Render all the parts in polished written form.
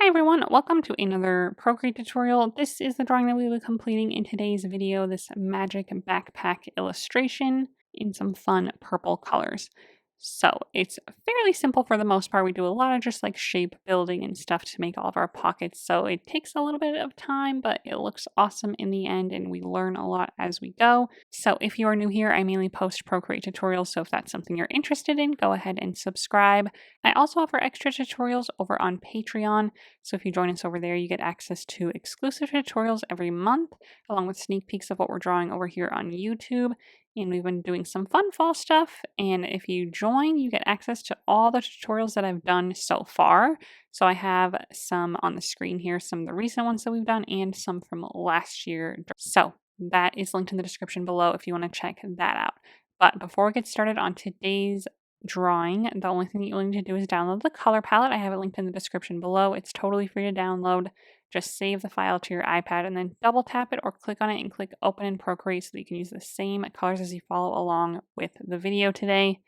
Hi everyone, welcome to another Procreate tutorial. This is the drawing that we will be completing in today's video, this magic backpack illustration in some fun purple colors. So it's fairly simple for the most part. We do a lot of just like shape building and stuff to make all of our pockets. So it takes a little bit of time, but it looks awesome in the end and we learn a lot as we go. So if you are new here, I mainly post Procreate tutorials. So if that's something you're interested in, go ahead and subscribe. I also offer extra tutorials over on Patreon. So if you join us over there, you get access to exclusive tutorials every month, along with sneak peeks of what we're drawing over here on YouTube. And we've been doing some fun fall stuff. And if you join, you get access to all the tutorials that I've done so far. So I have some on the screen here, some of the recent ones that we've done and some from last year. So that is linked in the description below if you want to check that out. But before we get started on today's drawing, the only thing that you'll need to do is download the color palette. I have it linked in the description below. It's totally free to download. Just save the file to your iPad and then double tap it or click on it and click open in Procreate so that you can use the same colors as you follow along with the video today.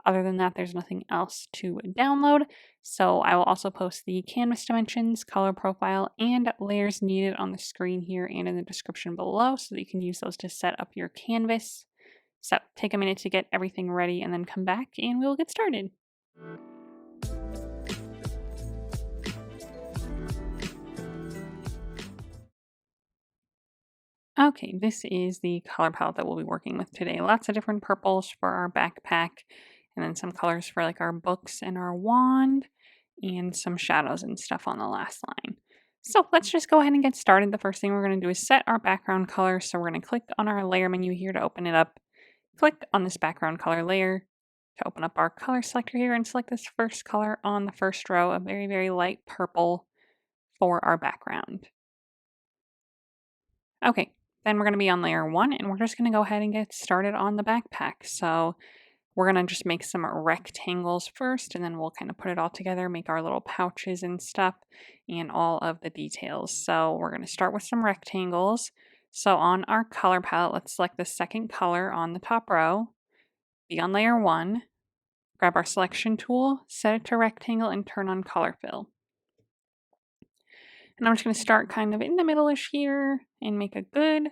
Other than that, there's nothing else to download. So I will also post the canvas dimensions, color profile, and layers needed on the screen here and in the description below so that you can use those to set up your canvas. So take a minute to get everything ready and then come back and we'll get started. Okay, this is the color palette that we'll be working with today. Lots of different purples for our backpack, and then some colors for like our books and our wand, and some shadows and stuff on the last line. So let's just go ahead and get started. The first thing we're going to do is set our background color. So we're going to click on our layer menu here to open it up. Click on this background color layer to open up our color selector here and select this first color on the first row, a very, very light purple for our background. Okay, then we're going to be on layer 1 and we're just going to go ahead and get started on the backpack. So we're going to just make some rectangles first and then we'll kind of put it all together, make our little pouches and stuff and all of the details. So we're going to start with some rectangles. So on our color palette, let's select the second color on the top row, be on layer 1, grab our selection tool, set it to rectangle and turn on color fill. And I'm just going to start kind of in the middle-ish here and make a good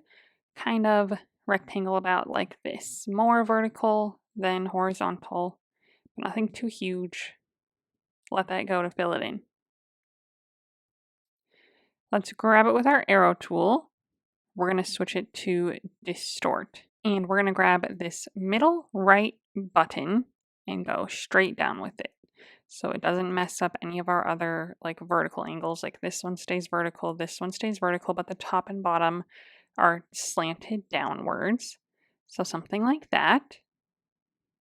kind of rectangle about like this. More vertical than horizontal, but nothing too huge. Let that go to fill it in. Let's grab it with our arrow tool. We're going to switch it to Distort. And we're going to grab this middle right button and go straight down with it. So it doesn't mess up any of our other like vertical angles. Like this one stays vertical, this one stays vertical, but the top and bottom are slanted downwards. So something like that.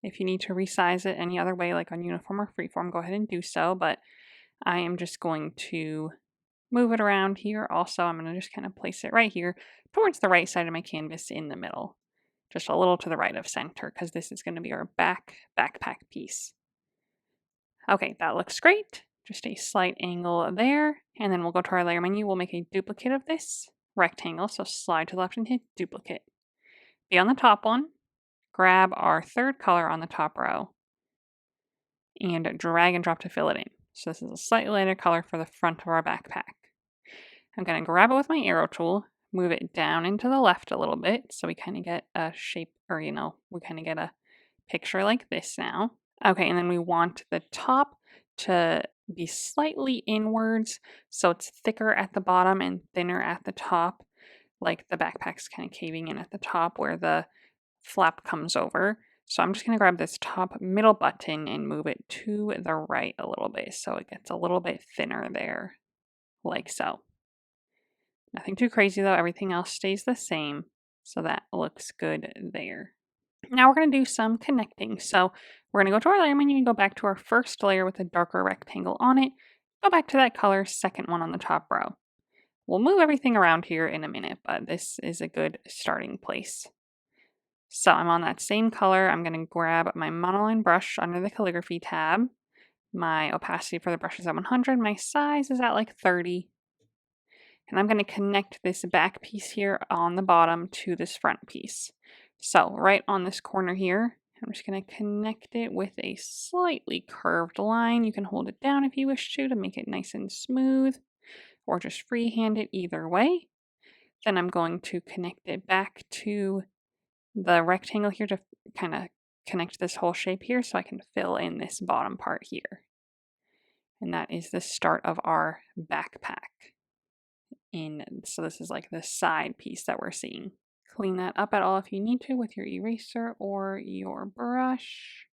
If you need to resize it any other way, like on uniform or freeform, go ahead and do so. But I am just going to move it around here. Also, I'm going to just kind of place it right here towards the right side of my canvas in the middle. Just a little to the right of center because this is going to be our backpack piece. Okay, that looks great. Just a slight angle there. And then we'll go to our layer menu. We'll make a duplicate of this rectangle. So slide to the left and hit duplicate. Be on the top one. Grab our third color on the top row. And drag and drop to fill it in. So this is a slightly lighter color for the front of our backpack. I'm going to grab it with my arrow tool. Move it down and to the left a little bit. So we kind of get a shape, or we kind of get a picture like this now. Okay, and then we want the top to be slightly inwards, so it's thicker at the bottom and thinner at the top, like the backpack's kind of caving in at the top where the flap comes over. So I'm just going to grab this top middle button and move it to the right a little bit, so it gets a little bit thinner there, like so. Nothing too crazy though, everything else stays the same, so that looks good there. Now we're going to do some connecting. So we're going to go to our layer menu and go back to our first layer with a darker rectangle on it. Go back to that color, second one on the top row. We'll move everything around here in a minute, but this is a good starting place. So I'm on that same color. I'm going to grab my monoline brush under the calligraphy tab. My opacity for the brush is at 100. My size is at like 30. And I'm going to connect this back piece here on the bottom to this front piece. So right on this corner here, I'm just going to connect it with a slightly curved line. You can hold it down if you wish to make it nice and smooth, or just freehand it either way. Then I'm going to connect it back to the rectangle here to kind of connect this whole shape here so I can fill in this bottom part here. And that is the start of our backpack. So this is like the side piece that we're seeing. Clean that up at all if you need to with your eraser or your brush.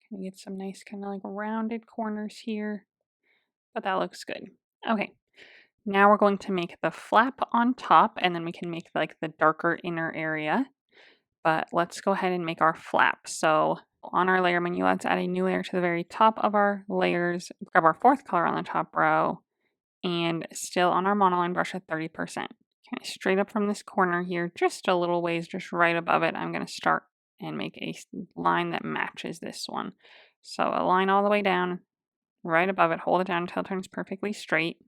Can we get some nice kind of like rounded corners here? But that looks good. Okay, now we're going to make the flap on top, and then we can make like the darker inner area. But let's go ahead and make our flap. So on our layer menu, let's add a new layer to the very top of our layers, grab our fourth color on the top row, and still on our monoline brush at 30%. Okay, straight up from this corner here, just a little ways, just right above it, I'm going to start and make a line that matches this one. So a line all the way down, right above it, hold it down until it turns perfectly straight.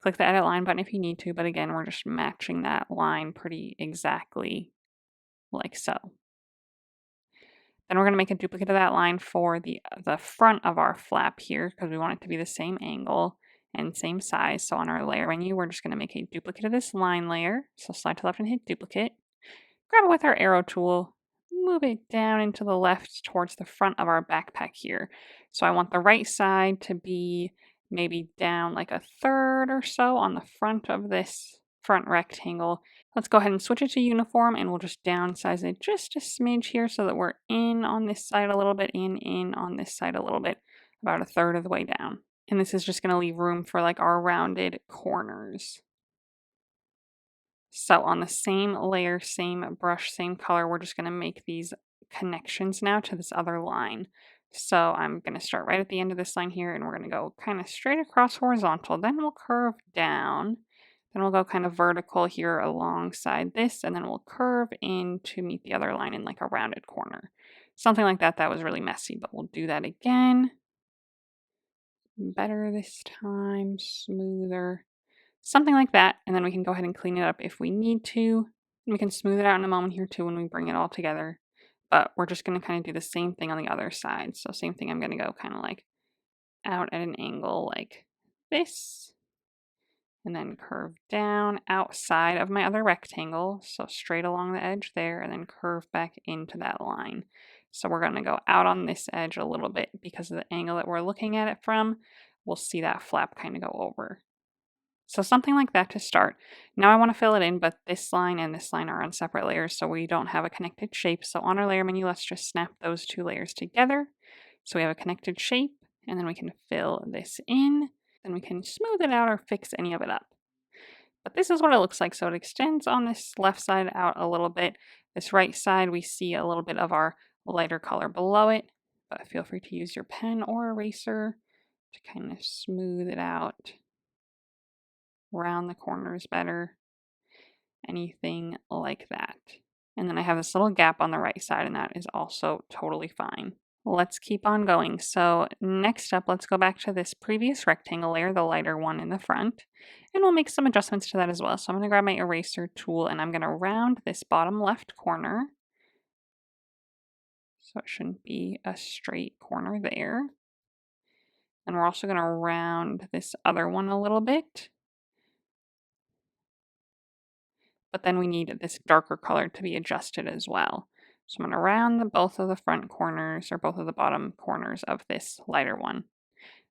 Click the edit line button if you need to, but again, we're just matching that line pretty exactly like so. Then we're going to make a duplicate of that line for the front of our flap here because we want it to be the same angle and same size. So on our layer menu, we're just going to make a duplicate of this line layer. So slide to the left and hit duplicate. Grab it with our arrow tool, move it down into the left towards the front of our backpack here. So I want the right side to be maybe down like a third or so on the front of this front rectangle. Let's go ahead and switch it to uniform, and we'll just downsize it just a smidge here so that we're in on this side a little bit and in on this side a little bit, about a third of the way down. And this is just going to leave room for like our rounded corners. So on the same layer, same brush, same color, we're just going to make these connections now to this other line. So I'm going to start right at the end of this line here, and we're going to go kind of straight across horizontal. Then we'll curve down. Then we'll go kind of vertical here alongside this, and then we'll curve in to meet the other line in like a rounded corner. Something like that. That was really messy, but we'll do that again. Better this time, smoother. Something like that, and then we can go ahead and clean it up if we need to. We can smooth it out in a moment here too when we bring it all together. But we're just going to kind of do the same thing on the other side. So same thing, I'm going to go kind of like out at an angle like this. And then curve down outside of my other rectangle. So straight along the edge there, and then curve back into that line. So we're going to go out on this edge a little bit because of the angle that we're looking at it from. We'll see that flap kind of go over. So something like that to start. Now I want to fill it in, but this line and this line are on separate layers, so we don't have a connected shape. So on our layer menu, let's just snap those two layers together. So we have a connected shape, and then we can fill this in. Then we can smooth it out or fix any of it up. But this is what it looks like. So it extends on this left side out a little bit. This right side, we see a little bit of our lighter color below it, but feel free to use your pen or eraser to kind of smooth it out. Round the corners better, anything like that. And then I have this little gap on the right side, and that is also totally fine. Let's keep on going. So next up, let's go back to this previous rectangle layer, the lighter one in the front, and we'll make some adjustments to that as well. So I'm going to grab my eraser tool, and I'm going to round this bottom left corner. So it shouldn't be a straight corner there. And we're also going to round this other one a little bit. But then we need this darker color to be adjusted as well. So I'm going to round both of the front corners, or both of the bottom corners of this lighter one.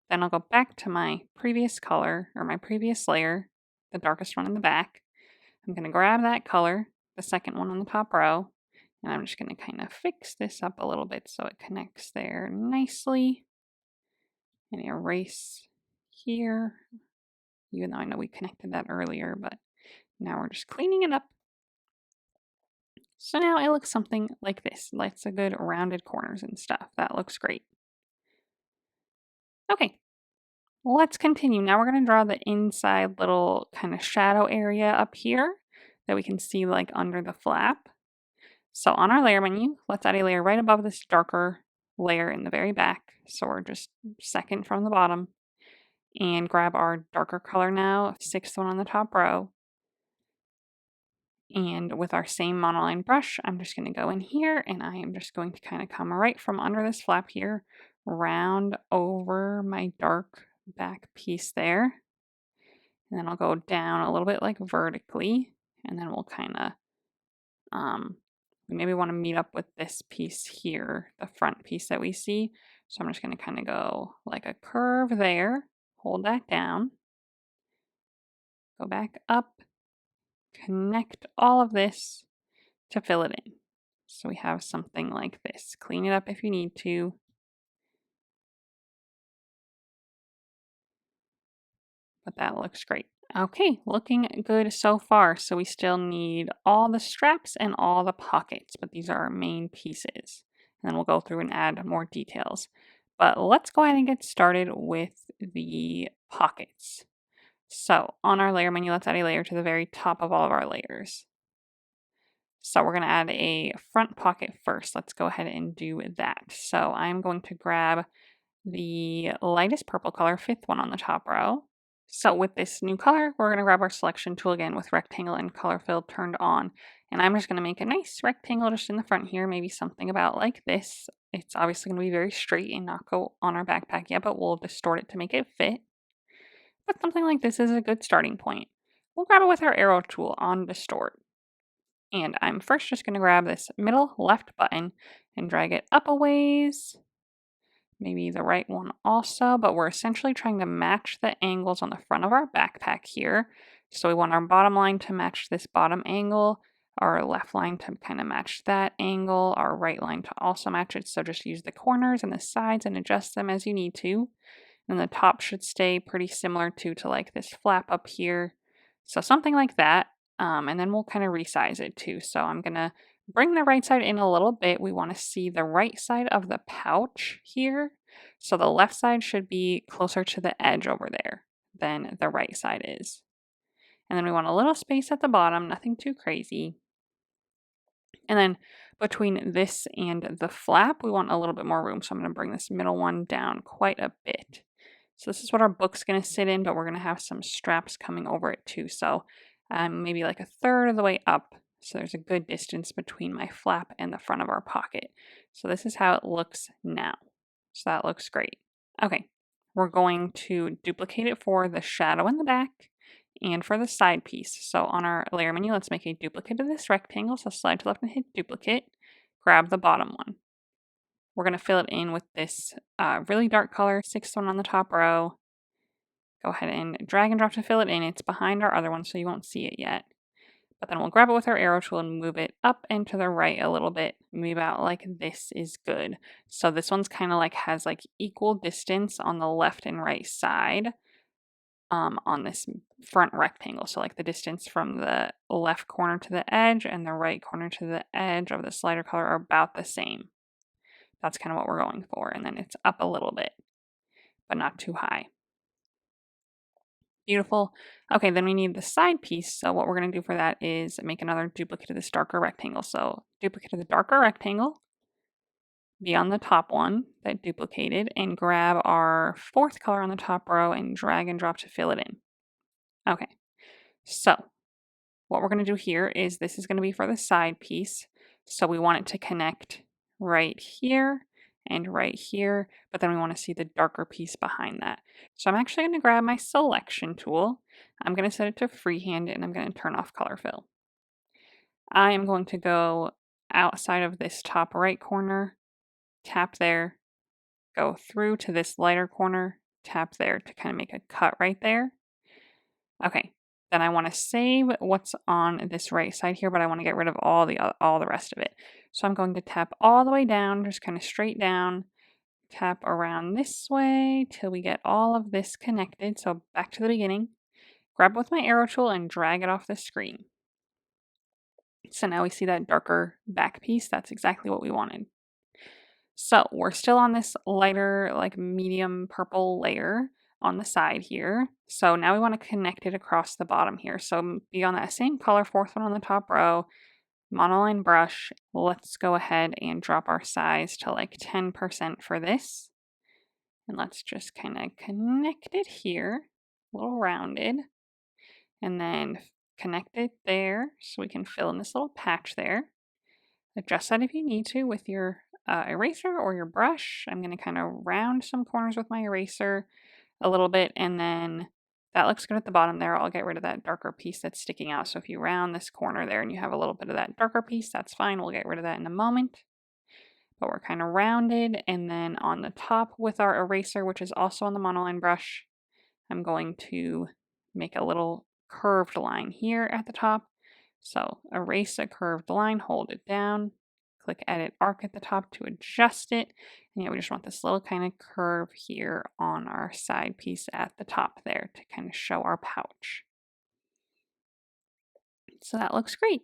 Then I'll go back to my previous color, or my previous layer, the darkest one in the back. I'm going to grab that color, the second one on the top row, and I'm just going to kind of fix this up a little bit so it connects there nicely. And erase here, even though I know we connected that earlier, but now we're just cleaning it up. So now it looks something like this. Lots of good rounded corners and stuff. That looks great. Okay, let's continue. Now we're going to draw the inside little kind of shadow area up here that we can see like under the flap. So on our layer menu, let's add a layer right above this darker layer in the very back. So we're just second from the bottom. And grab our darker color now, sixth one on the top row. And with our same monoline brush, I'm just going to go in here and I am just going to kind of come right from under this flap here, round over my dark back piece there. And then I'll go down a little bit like vertically, and then we'll kind of, we maybe want to meet up with this piece here, the front piece that we see. So I'm just going to kind of go like a curve there, hold that down, go back up, connect all of this to fill it in. So we have something like this. Clean it up if you need to. But that looks great. Okay, looking good so far. So we still need all the straps and all the pockets, but these are our main pieces. And then we'll go through and add more details. But let's go ahead and get started with the pockets. So on our layer menu, let's add a layer to the very top of all of our layers. So we're going to add a front pocket first. Let's go ahead and do that. So I'm going to grab the lightest purple color, 5th one on the top row. So with this new color, we're going to grab our selection tool again with rectangle and color fill turned on. And I'm just going to make a nice rectangle just in the front here, maybe something about like this. It's obviously going to be very straight and not go on our backpack yet, but we'll distort it to make it fit. But something like this is a good starting point. We'll grab it with our arrow tool on Distort. And I'm first just going to grab this middle left button and drag it up a ways. Maybe the right one also, but we're essentially trying to match the angles on the front of our backpack here. So we want our bottom line to match this bottom angle, our left line to kind of match that angle, our right line to also match it. So just use the corners and the sides and adjust them as you need to. And the top should stay pretty similar to like this flap up here. So something like that. And then we'll kind of resize it too. So I'm going to bring the right side in a little bit. We want to see the right side of the pouch here. So the left side should be closer to the edge over there than the right side is. And then we want a little space at the bottom, nothing too crazy. And then between this and the flap, we want a little bit more room. So I'm going to bring this middle one down quite a bit. So this is what our book's going to sit in, but we're going to have some straps coming over it too. So maybe like a third of the way up. So there's a good distance between my flap and the front of our pocket. So this is how it looks now. So that looks great. Okay, we're going to duplicate it for the shadow in the back and for the side piece. So on our layer menu, let's make a duplicate of this rectangle. So slide to left and hit duplicate. Grab the bottom one. We're going to fill it in with this really dark color, 6th one on the top row. Go ahead and drag and drop to fill it in. It's behind our other one, so you won't see it yet. But then we'll grab it with our arrow tool and move it up and to the right a little bit. Maybe about like this is good. So this one's kind of like has like equal distance on the left and right side on this front rectangle. So like the distance from the left corner to the edge and the right corner to the edge of the slider color are about the same. That's kind of what we're going for. And then it's up a little bit, but not too high. Beautiful. Okay, then we need the side piece. So what we're going to do for that is make another duplicate of this darker rectangle. So duplicate of the darker rectangle, be on the top one that duplicated, and grab our 4th color on the top row and drag and drop to fill it in. Okay, so what we're going to do here is this is going to be for the side piece. So we want it to connect right here and right here, but then we want to see the darker piece behind that. So I'm actually going to grab my selection tool. I'm going to set it to freehand and I'm going to turn off color fill. I am going to go outside of this top right corner, tap there, go through to this lighter corner, tap there to kind of make a cut right there. Okay, then I want to save what's on this right side here, but I want to get rid of all the rest of it. So I'm going to tap all the way down, just kind of straight down, tap around this way till we get all of this connected. So back to the beginning, grab with my arrow tool and drag it off the screen. So now we see that darker back piece. That's exactly what we wanted. So we're still on this lighter, like medium purple layer on the side here. So now we want to connect it across the bottom here. So be on that same color, 4th one on the top row, monoline brush. Let's go ahead and drop our size to like 10% for this. And let's just kind of connect it here, a little rounded. And then connect it there so we can fill in this little patch there. Adjust that if you need to with your eraser or your brush. I'm going to kind of round some corners with my eraser a little bit, and then that looks good at the bottom there. I'll get rid of that darker piece that's sticking out. So if you round this corner there and you have a little bit of that darker piece, that's fine. We'll get rid of that in a moment. But we're kind of rounded, and then on the top with our eraser, which is also on the monoline brush, I'm going to make a little curved line here at the top. So erase a curved line, hold it down, click edit arc at the top to adjust it. And yeah, we just want this little kind of curve here on our side piece at the top there to kind of show our pouch. So that looks great.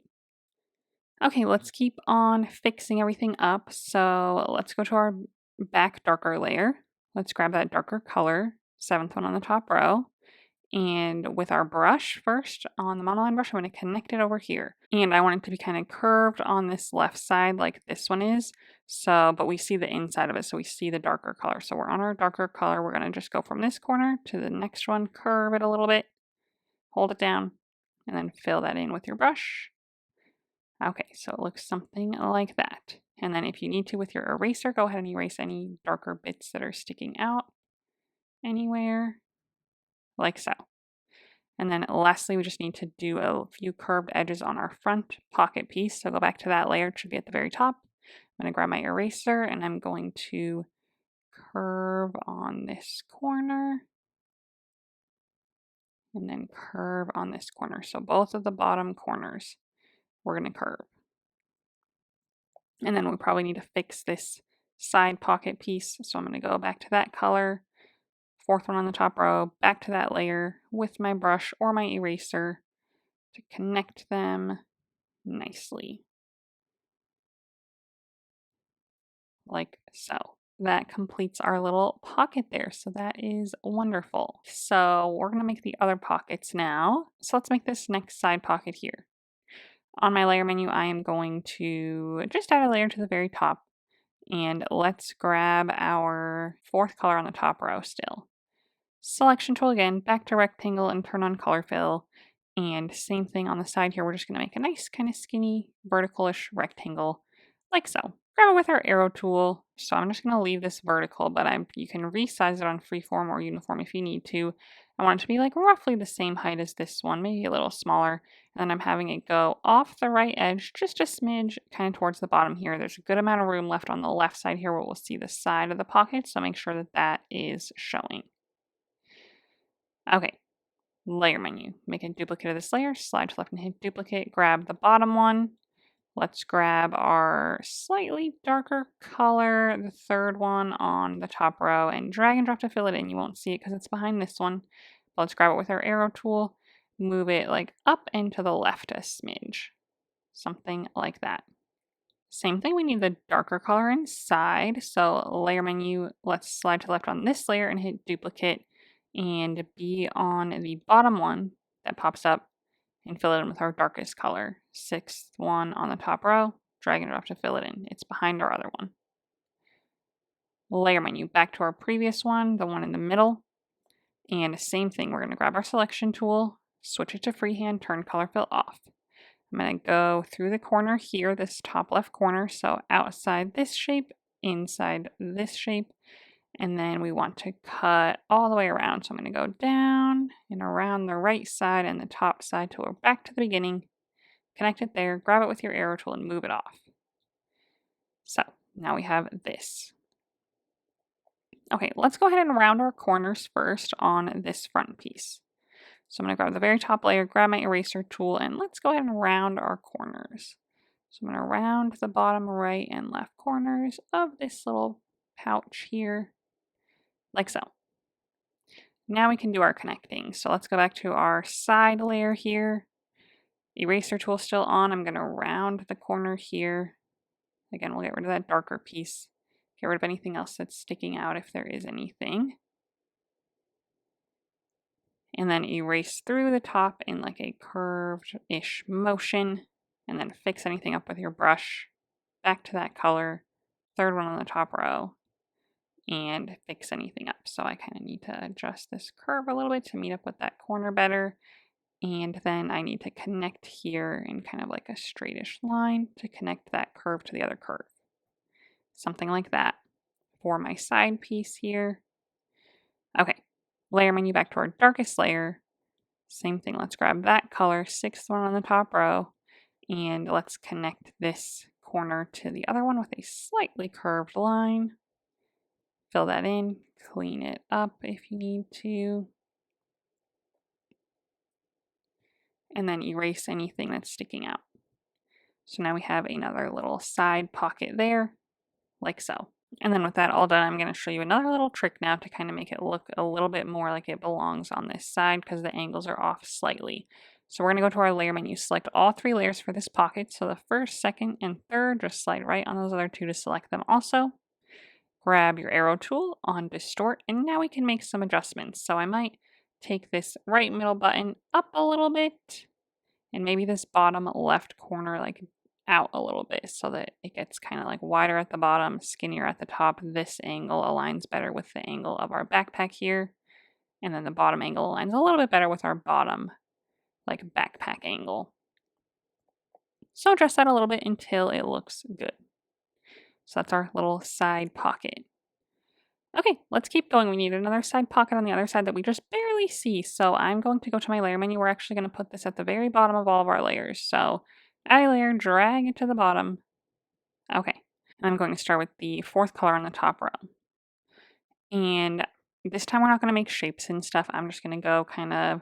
Okay, let's keep on fixing everything up. So let's go to our back darker layer. Let's grab that darker color, 7th one on the top row. And with our brush first, on the monoline brush, I'm going to connect it over here. And I want it to be kind of curved on this left side like this one is. So, but we see the inside of it, so we see the darker color. So we're on our darker color. We're going to just go from this corner to the next one, curve it a little bit, hold it down, and then fill that in with your brush. Okay, so it looks something like that. And then if you need to with your eraser, go ahead and erase any darker bits that are sticking out anywhere, like so. And then lastly, we just need to do a few curved edges on our front pocket piece. So go back to that layer, it should be at the very top. I'm going to grab my eraser and I'm going to curve on this corner and then curve on this corner. So both of the bottom corners we're going to curve. And then we probably need to fix this side pocket piece. So I'm going to go back to that color, 4th one on the top row, back to that layer with my brush or my eraser to connect them nicely. Like so. That completes our little pocket there. So that is wonderful. So we're going to make the other pockets now. So let's make this next side pocket here. On my layer menu, I am going to just add a layer to the very top. And let's grab our 4th color on the top row still. Selection tool again, back to rectangle and turn on color fill. And same thing on the side here. We're just going to make a nice kind of skinny vertical-ish rectangle like so. Grab it with our arrow tool. So I'm just going to leave this vertical, but you can resize it on freeform or uniform if you need to. I want it to be like roughly the same height as this one, maybe a little smaller. And then I'm having it go off the right edge, just a smidge, kind of towards the bottom here. There's a good amount of room left on the left side here where we'll see the side of the pocket. So make sure that that is showing. Okay, layer menu. Make a duplicate of this layer, slide to left and hit duplicate, grab the bottom one. Let's grab our slightly darker color, the 3rd one on the top row, and drag and drop to fill it in. You won't see it because it's behind this one. But let's grab it with our arrow tool, move it like up and to the left a smidge. Something like that. Same thing, we need the darker color inside. So layer menu, let's slide to left on this layer and hit duplicate and be on the bottom one that pops up and fill it in with our darkest color. 6th one on the top row, drag and drop to fill it in. It's behind our other one. Layer menu, back to our previous one, the one in the middle. And same thing, we're going to grab our selection tool, switch it to freehand, turn color fill off. I'm going to go through the corner here, this top left corner, so outside this shape, inside this shape, and then we want to cut all the way around. So I'm going to go down and around the right side and the top side till we're back to the beginning. Connect it there, grab it with your arrow tool and move it off. So now we have this. Okay, let's go ahead and round our corners first on this front piece. So I'm going to grab the very top layer, grab my eraser tool, and let's go ahead and round our corners. So I'm going to round the bottom right and left corners of this little pouch here, like so. Now we can do our connecting. So let's go back to our side layer here. Eraser tool still on. I'm going to round the corner here. Again, we'll get rid of that darker piece. Get rid of anything else that's sticking out if there is anything. And then erase through the top in like a curved-ish motion. And then fix anything up with your brush. Back to that color. 3rd one on the top row. And fix anything up. So I kind of need to adjust this curve a little bit to meet up with that corner better. And then I need to connect here in kind of like a straightish line to connect that curve to the other curve. Something like that for my side piece here. Okay, layer menu back to our darkest layer. Same thing, let's grab that color, 6th one on the top row, and let's connect this corner to the other one with a slightly curved line. Fill that in, clean it up if you need to, and then erase anything that's sticking out. So now we have another little side pocket there, like so. And then with that all done, I'm going to show you another little trick now to kind of make it look a little bit more like it belongs on this side because the angles are off slightly. So we're going to go to our layer menu, select all 3 layers for this pocket. So the first, second, and third, just slide right on those other 2 to select them also. Grab your arrow tool on Distort, and now we can make some adjustments. So I might take this right middle button up a little bit, and maybe this bottom left corner like out a little bit so that it gets kind of like wider at the bottom, skinnier at the top. This angle aligns better with the angle of our backpack here. And then the bottom angle aligns a little bit better with our bottom like backpack angle. So adjust that a little bit until it looks good. So that's our little side pocket. Okay, let's keep going. We need another side pocket on the other side that we just barely see. So I'm going to go to my layer menu. We're actually going to put this at the very bottom of all of our layers. So add a layer, drag it to the bottom. Okay, I'm going to start with the 4th color on the top row. And this time we're not going to make shapes and stuff. I'm just going to go kind of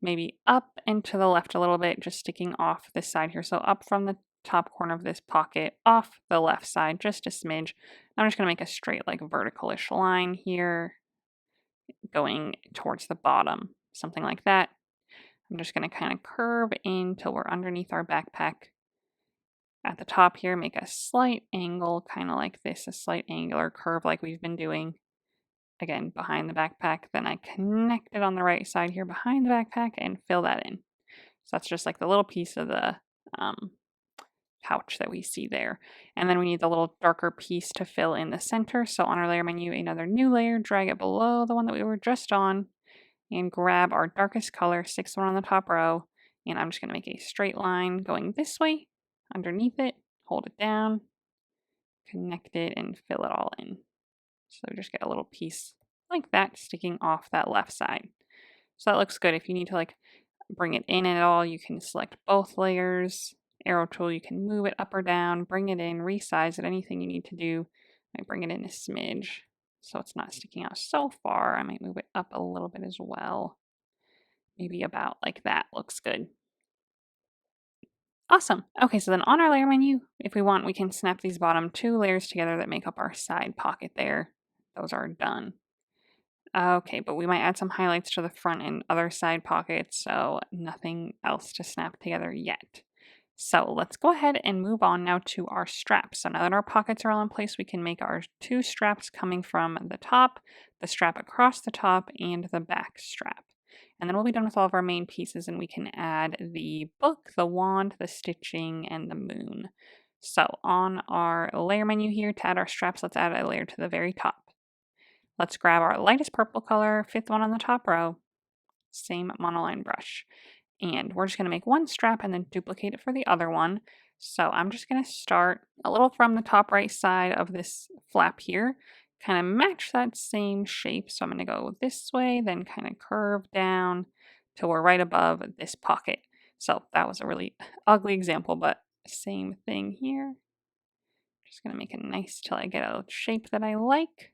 maybe up and to the left a little bit, just sticking off this side here. So up from the top corner of this pocket, off the left side, just a smidge. I'm just going to make a straight, like vertical-ish line here, going towards the bottom, something like that. I'm just going to kind of curve in till we're underneath our backpack. At the top here, make a slight angle, kind of like this, a slight angular curve like we've been doing. Again, behind the backpack. Then I connect it on the right side here behind the backpack and fill that in. So that's just like the little piece of the pouch that we see there. And then we need the little darker piece to fill in the center. So on our layer menu, another new layer, drag it below the one that we were just on, and grab our darkest color, 6th one on the top row. And I'm just going to make a straight line going this way, underneath it, hold it down, connect it, and fill it all in. So just get a little piece like that sticking off that left side. So that looks good. If you need to like bring it in at all, you can select both layers. Arrow tool, you can move it up or down, bring it in, resize it, anything you need to do. I might bring it in a smidge so it's not sticking out so far. I might move it up a little bit as well. Maybe about like that looks good. Awesome. Okay, so then on our layer menu, if we want, we can snap these bottom 2 layers together that make up our side pocket there. Those are done. Okay, but we might add some highlights to the front and other side pockets, so nothing else to snap together yet. So let's go ahead and move on now to our straps. So now that our pockets are all in place, we can make our 2 straps coming from the top, the strap across the top, and the back strap. And then we'll be done with all of our main pieces and we can add the book, the wand, the stitching, and the moon. So on our layer menu here, to add our straps, let's add a layer to the very top. Let's grab our lightest purple color, 5th one on the top row, same monoline brush. And we're just going to make 1 strap and then duplicate it for the other one. So I'm just going to start a little from the top right side of this flap here, kind of match that same shape. So I'm going to go this way, then kind of curve down till we're right above this pocket. So that was a really ugly example, but same thing here. Just going to make it nice till I get a shape that I like.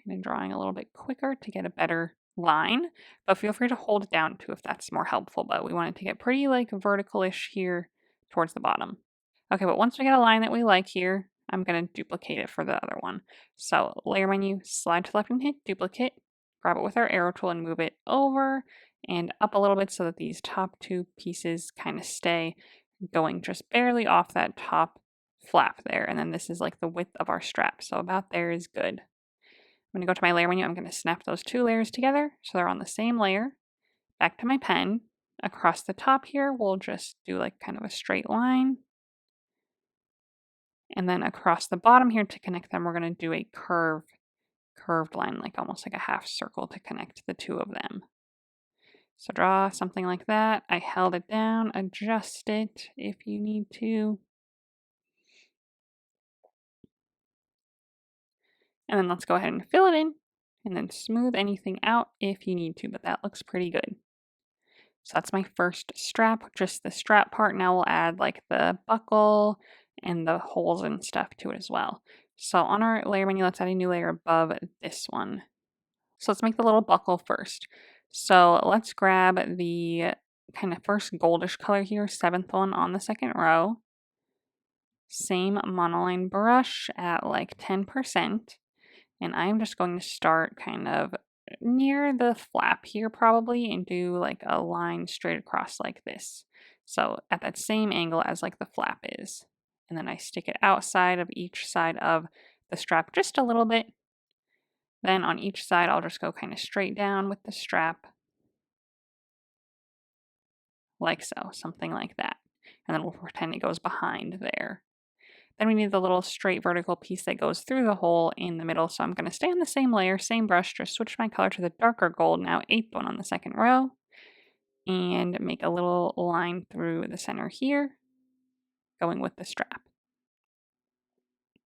Kind of drawing a little bit quicker to get a better line, but feel free to hold it down too if that's more helpful. But we want it to get pretty like vertical-ish here towards the bottom. Okay, but once we get a line that we like here, I'm going to duplicate it for the other one. So layer menu, slide to left and hit duplicate, grab it with our arrow tool and move it over and up a little bit so that these top 2 pieces kind of stay going just barely off that top flap there. And then this is like the width of our strap. So about there is good. I'm going to go to my layer menu. I'm going to snap those 2 layers together so they're on the same layer. Back to my pen. Across the top here, we'll just do like kind of a straight line. And then across the bottom here to connect them, we're going to do a curved line, like almost like a half circle to connect the 2 of them. So draw something like that. I held it down, adjust it if you need to. And then let's go ahead and fill it in and then smooth anything out if you need to, but that looks pretty good. So that's my first strap, just the strap part. Now we'll add like the buckle and the holes and stuff to it as well. So on our layer menu, let's add a new layer above this one. So let's make the little buckle first. So let's grab the kind of first goldish color here, 7th one on the second row. Same monoline brush at like 10%. And I'm just going to start kind of near the flap here probably and do like a line straight across like this. So at that same angle as like the flap is. And then I stick it outside of each side of the strap just a little bit. Then on each side, I'll just go kind of straight down with the strap. Like so, something like that. And then we'll pretend it goes behind there. Then we need the little straight vertical piece that goes through the hole in the middle. So I'm going to stay on the same layer, same brush, just switch my color to the darker gold, now 8th one on the second row, and make a little line through the center here, going with the strap.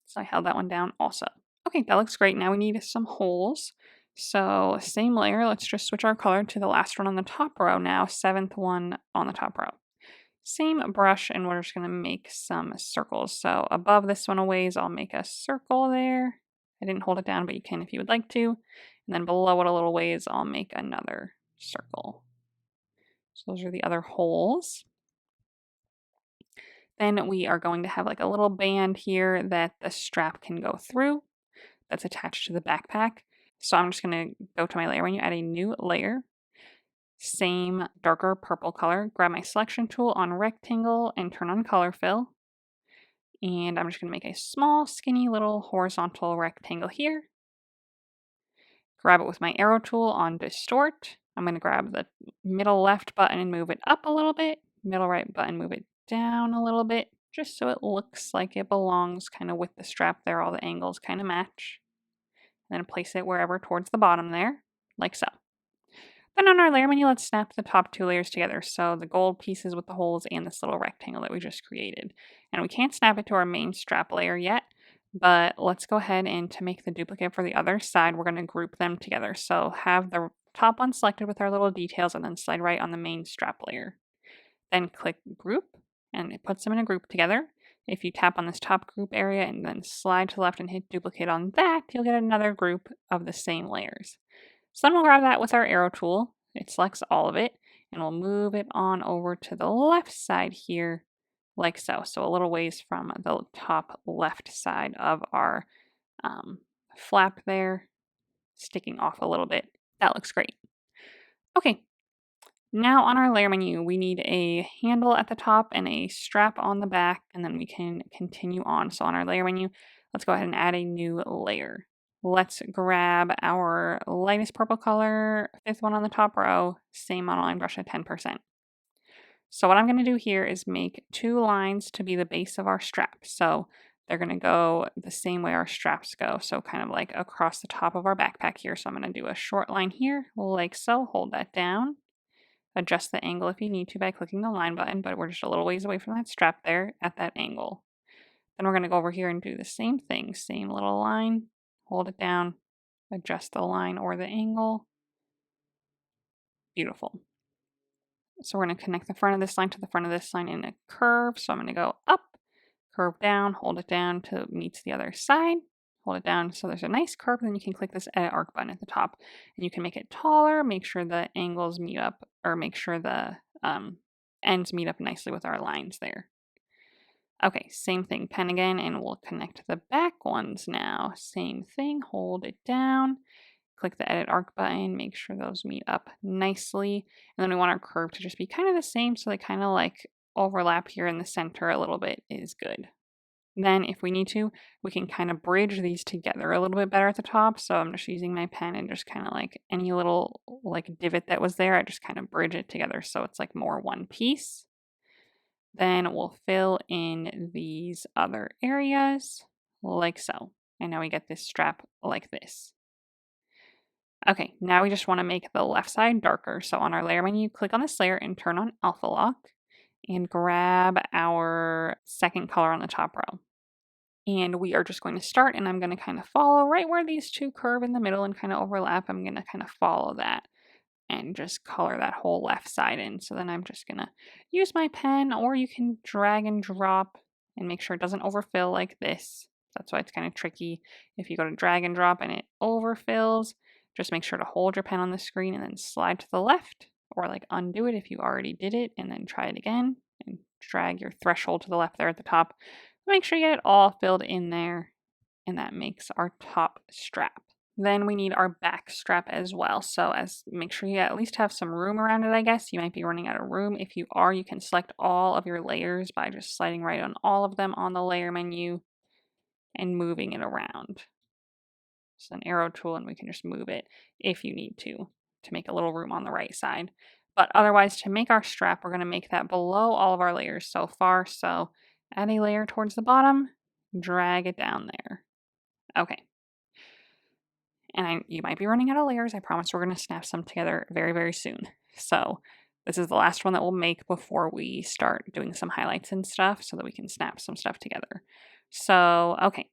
So I held that one down also. Okay, that looks great. Now we need some holes. So same layer, let's just switch our color to the last one on the top row now, 7th one on the top row. Same brush, and we're just going to make some circles. So above this one a ways, I'll make a circle there. I didn't hold it down, but you can if you would like to. And then below it a little ways, I'll make another circle. So those are the other holes. Then we are going to have like a little band here that the strap can go through that's attached to the backpack. So I'm just going to go to my layer menu, add a new layer. Same darker purple color, grab my selection tool on rectangle and turn on color fill. And I'm just going to make a small, skinny little horizontal rectangle here. Grab it with my arrow tool on Distort. I'm going to grab the middle left button and move it up a little bit. Middle right button, move it down a little bit, just so it looks like it belongs kind of with the strap there. All the angles kind of match. And then place it wherever towards the bottom there, like so. Then on our layer menu, let's snap the top 2 layers together. So the gold pieces with the holes and this little rectangle that we just created. And we can't snap it to our main strap layer yet, but let's go ahead and to make the duplicate for the other side, we're going to group them together. So have the top one selected with our little details and then slide right on the main strap layer. Then click group and it puts them in a group together. If you tap on this top group area and then slide to the left and hit duplicate on that, you'll get another group of the same layers. So then we'll grab that with our arrow tool. It selects all of it, and we'll move it on over to the left side here, like so. So a little ways from the top left side of our flap there, sticking off a little bit. That looks great. Okay, now on our layer menu, we need a handle at the top and a strap on the back, and then we can continue on. So on our layer menu, let's go ahead and add a new layer. Let's grab our lightest purple color, 5th one on the top row, same monoline brush at 10%. So what I'm going to do here is make 2 lines to be the base of our strap. So they're going to go the same way our straps go. So kind of like across the top of our backpack here. So I'm going to do a short line here, like so. Hold that down. Adjust the angle if you need to by clicking the line button, but we're just a little ways away from that strap there at that angle. Then we're going to go over here and do the same thing. Same little line. Hold it down, adjust the line or the angle. Beautiful. So we're going to connect the front of this line to the front of this line in a curve. So I'm going to go up, curve down, hold it down till it meets the other side. Hold it down so there's a nice curve. Then you can click this edit arc button at the top. And you can make it taller, make sure the angles meet up, or make sure the ends meet up nicely with our lines there. Okay, same thing, pen again, and we'll connect the back ones now. Same thing, hold it down, click the edit arc button, make sure those meet up nicely. And then we want our curve to just be kind of the same, so they kind of like overlap here in the center a little bit is good. Then if we need to, we can kind of bridge these together a little bit better at the top. So I'm just using my pen and just kind of like any little like divot that was there, I just kind of bridge it together so it's like more one piece. Then we'll fill in these other areas like so. And now we get this strap like this. Okay, now we just want to make the left side darker. So on our layer menu, click on this layer and turn on alpha lock and grab our second color on the top row. And we are just going to start, and I'm going to kind of follow right where these two curve in the middle and kind of overlap. I'm going to kind of follow that and just color that whole left side in. So then I'm just going to use my pen, or you can drag and drop and make sure it doesn't overfill like this. That's why it's kind of tricky. If you go to drag and drop and it overfills, just make sure to hold your pen on the screen and then slide to the left, or like undo it if you already did it, and then try it again and drag your threshold to the left there at the top. Make sure you get it all filled in there, and that makes our top strap. Then we need our back strap as well. So make sure you at least have some room around it, I guess. You might be running out of room. If you are, you can select all of your layers by just sliding right on all of them on the layer menu and moving it around. It's an arrow tool, and we can just move it if you need to make a little room on the right side. But otherwise, to make our strap, we're going to make that below all of our layers so far. So add a layer towards the bottom, drag it down there. Okay. And you might be running out of layers. I promise we're going to snap some together very, very soon. So this is the last one that we'll make before we start doing some highlights and stuff so that we can snap some stuff together. So, okay.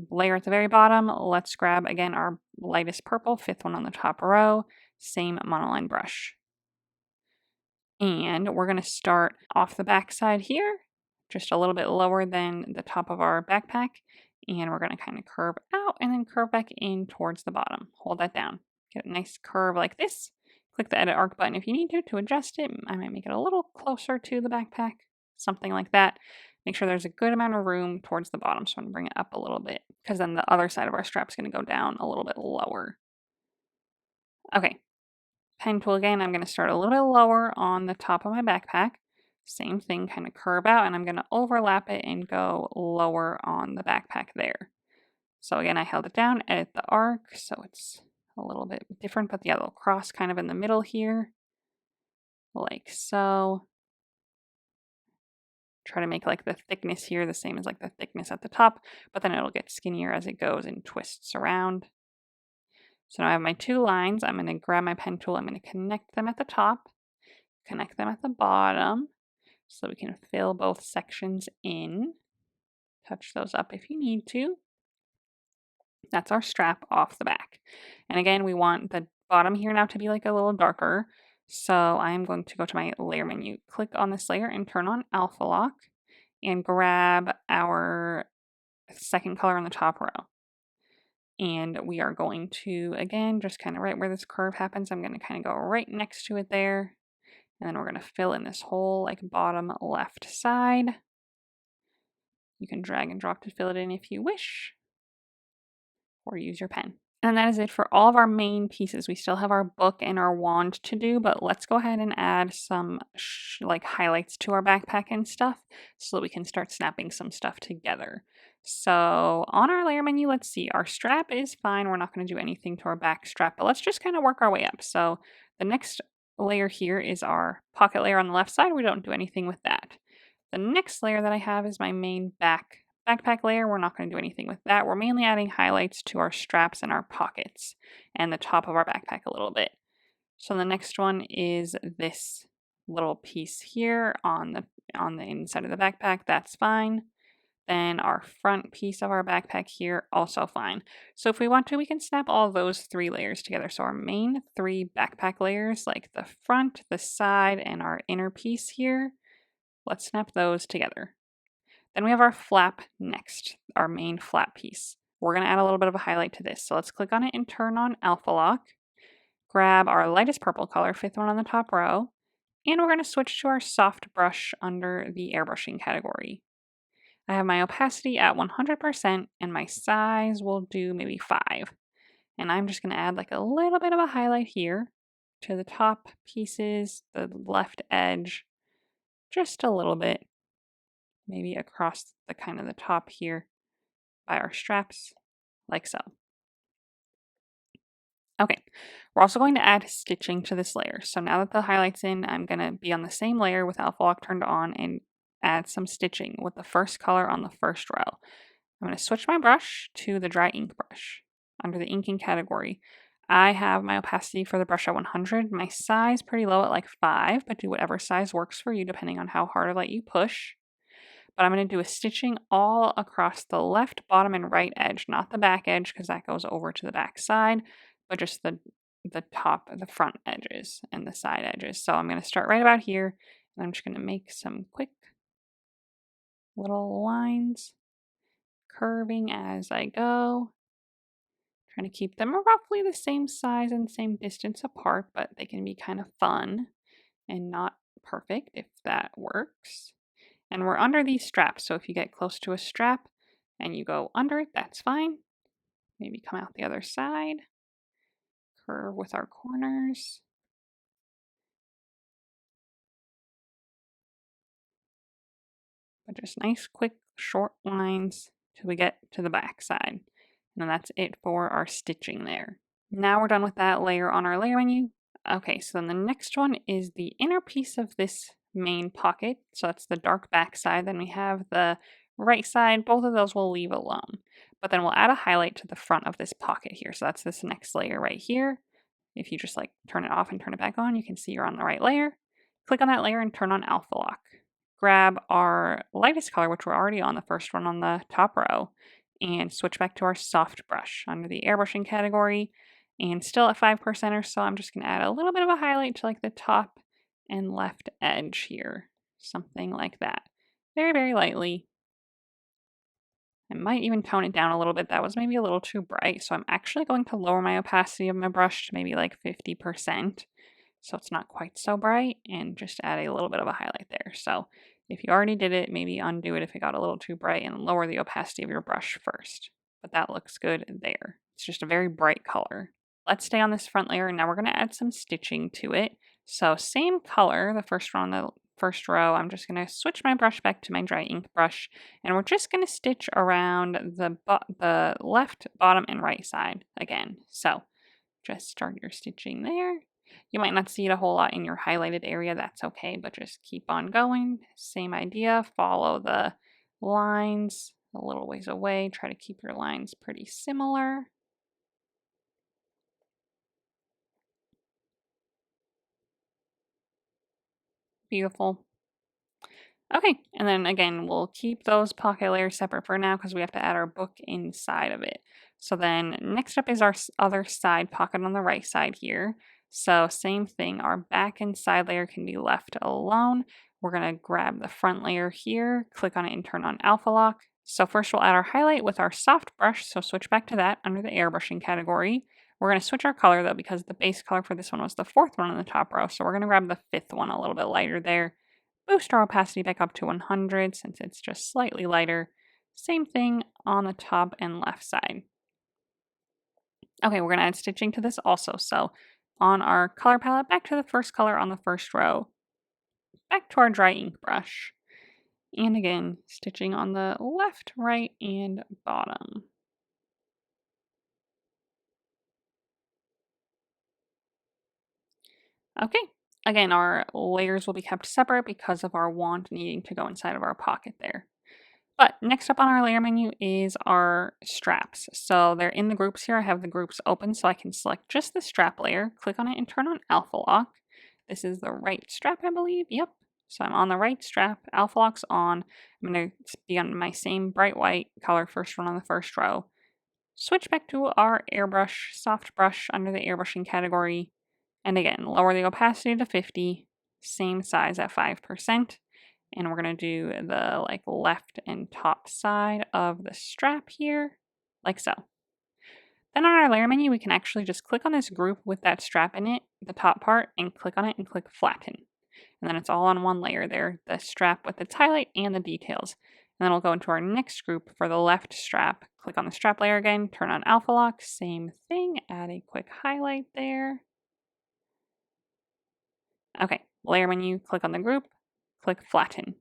Layer at the very bottom. Let's grab, again, our lightest purple, fifth one on the top row. Same monoline brush. And we're going to start off the back side here, just a little bit lower than the top of our backpack. And we're going to kind of curve out and then curve back in towards the bottom. Hold that down. Get a nice curve like this. Click the edit arc button if you need to adjust it. I might make it a little closer to the backpack, something like that. Make sure there's a good amount of room towards the bottom. So I'm going to bring it up a little bit, because then the other side of our strap is going to go down a little bit lower. Okay. Pen tool again, I'm going to start a little bit lower on the top of my backpack. Same thing, kind of curve out, and I'm going to overlap it and go lower on the backpack there. So again, I held it down, edit the arc, so it's a little bit different, but the little cross kind of in the middle here, like so. Try to make like the thickness here the same as like the thickness at the top, but then it'll get skinnier as it goes and twists around. So now I have my two lines. I'm going to grab my pen tool. I'm going to connect them at the top, connect them at the bottom, so we can fill both sections in. Touch those up if you need to. That's our strap off the back. And again, we want the bottom here now to be like a little darker. So I'm going to go to my layer menu, click on this layer and turn on alpha lock and grab our second color on the top row. And we are going to, again, just kind of right where this curve happens, I'm going to kind of go right next to it there. And then we're going to fill in this whole like bottom left side. You can drag and drop to fill it in if you wish, or use your pen. And that is it for all of our main pieces. We still have our book and our wand to do, but let's go ahead and add some like highlights to our backpack and stuff so that we can start snapping some stuff together. So on our layer menu, let's see, our strap is fine. We're not going to do anything to our back strap, but let's just kind of work our way up. So the next layer here is our pocket layer on the left side. We don't do anything with that. The next layer that I have is my main backpack layer. We're not going to do anything with that. We're mainly adding highlights to our straps and our pockets and the top of our backpack a little bit. So the next one is this little piece here on the inside of the backpack. That's fine. Then our front piece of our backpack here, also fine. So if we want to, we can snap all those three layers together. So our main three backpack layers, like the front, the side, and our inner piece here, let's snap those together. Then we have our flap next, our main flap piece. We're going to add a little bit of a highlight to this. So let's click on it and turn on alpha lock. Grab our lightest purple color, fifth one on the top row, and we're going to switch to our soft brush under the airbrushing category. I have my opacity at 100% and my size will do maybe 5. And I'm just going to add like a little bit of a highlight here to the top pieces, the left edge, just a little bit, maybe across the kind of the top here by our straps, like so. Okay, we're also going to add stitching to this layer. So now that the highlight's in, I'm going to be on the same layer with alpha lock turned on and add some stitching with the first color on the first row. I'm going to switch my brush to the dry ink brush. Under the inking category, I have my opacity for the brush at 100, my size pretty low at like 5, but do whatever size works for you depending on how hard or light you push. But I'm going to do a stitching all across the left, bottom, and right edge, not the back edge because that goes over to the back side, but just the top, the front edges and the side edges. So I'm going to start right about here, and I'm just going to make some quick little lines, curving as I go. Trying to keep them roughly the same size and same distance apart, but they can be kind of fun and not perfect if that works. And we're under these straps, so if you get close to a strap and you go under it, that's fine. Maybe come out the other side, curve with our corners. But just nice, quick, short lines till we get to the back side. And then that's it for our stitching there. Now we're done with that layer on our layer menu. Okay, so then the next one is the inner piece of this main pocket. So that's the dark back side. Then we have the right side. Both of those we'll leave alone. But then we'll add a highlight to the front of this pocket here. So that's this next layer right here. If you just like turn it off and turn it back on, you can see you're on the right layer. Click on that layer and turn on Alpha Lock. Grab our lightest color, which we're already on the first one on the top row, and switch back to our soft brush under the airbrushing category. And still at 5% or so, I'm just going to add a little bit of a highlight to like the top and left edge here. Something like that. Very, very lightly. I might even tone it down a little bit. That was maybe a little too bright. So I'm actually going to lower my opacity of my brush to maybe like 50%. So it's not quite so bright, and just add a little bit of a highlight there. So if you already did it, maybe undo it if it got a little too bright and lower the opacity of your brush first. But that looks good there. It's just a very bright color. Let's stay on this front layer, and now we're going to add some stitching to it. So same color, the first one on the first row, I'm just going to switch my brush back to my dry ink brush, and we're just going to stitch around the left, bottom, and right side again. So just start your stitching there. You might not see it a whole lot in your highlighted area, that's okay, but just keep on going. Same idea, follow the lines a little ways away, try to keep your lines pretty similar. Beautiful. Okay, and then again, we'll keep those pocket layers separate for now because we have to add our book inside of it. So then next up is our other side pocket on the right side here. So same thing, our back and side layer can be left alone. We're going to grab the front layer here, click on it and turn on Alpha Lock. So first we'll add our highlight with our soft brush, so switch back to that under the airbrushing category. We're going to switch our color though because the base color for this one was the fourth one on the top row, so we're going to grab the fifth one a little bit lighter there. Boost our opacity back up to 100 since it's just slightly lighter. Same thing on the top and left side. Okay, we're going to add stitching to this also. So on our color palette, back to the first color on the first row. Back to our dry ink brush. And again, stitching on the left, right, and bottom. Okay, again, our layers will be kept separate because of our wand needing to go inside of our pocket there. But next up on our layer menu is our straps. So they're in the groups here. I have the groups open so I can select just the strap layer, click on it and turn on Alpha Lock. This is the right strap, I believe. Yep. So I'm on the right strap, Alpha Lock's on. I'm going to be on my same bright white color first one on the first row. Switch back to our airbrush, soft brush under the airbrushing category. And again, lower the opacity to 50, same size at 5%. And we're going to do the like left and top side of the strap here, like so. Then on our layer menu, we can actually just click on this group with that strap in it, the top part, and click on it and click flatten. And then it's all on one layer there, the strap with its highlight and the details. And then we'll go into our next group for the left strap. Click on the strap layer again, turn on Alpha Lock, same thing, add a quick highlight there. Okay, layer menu, click on the group, click flatten.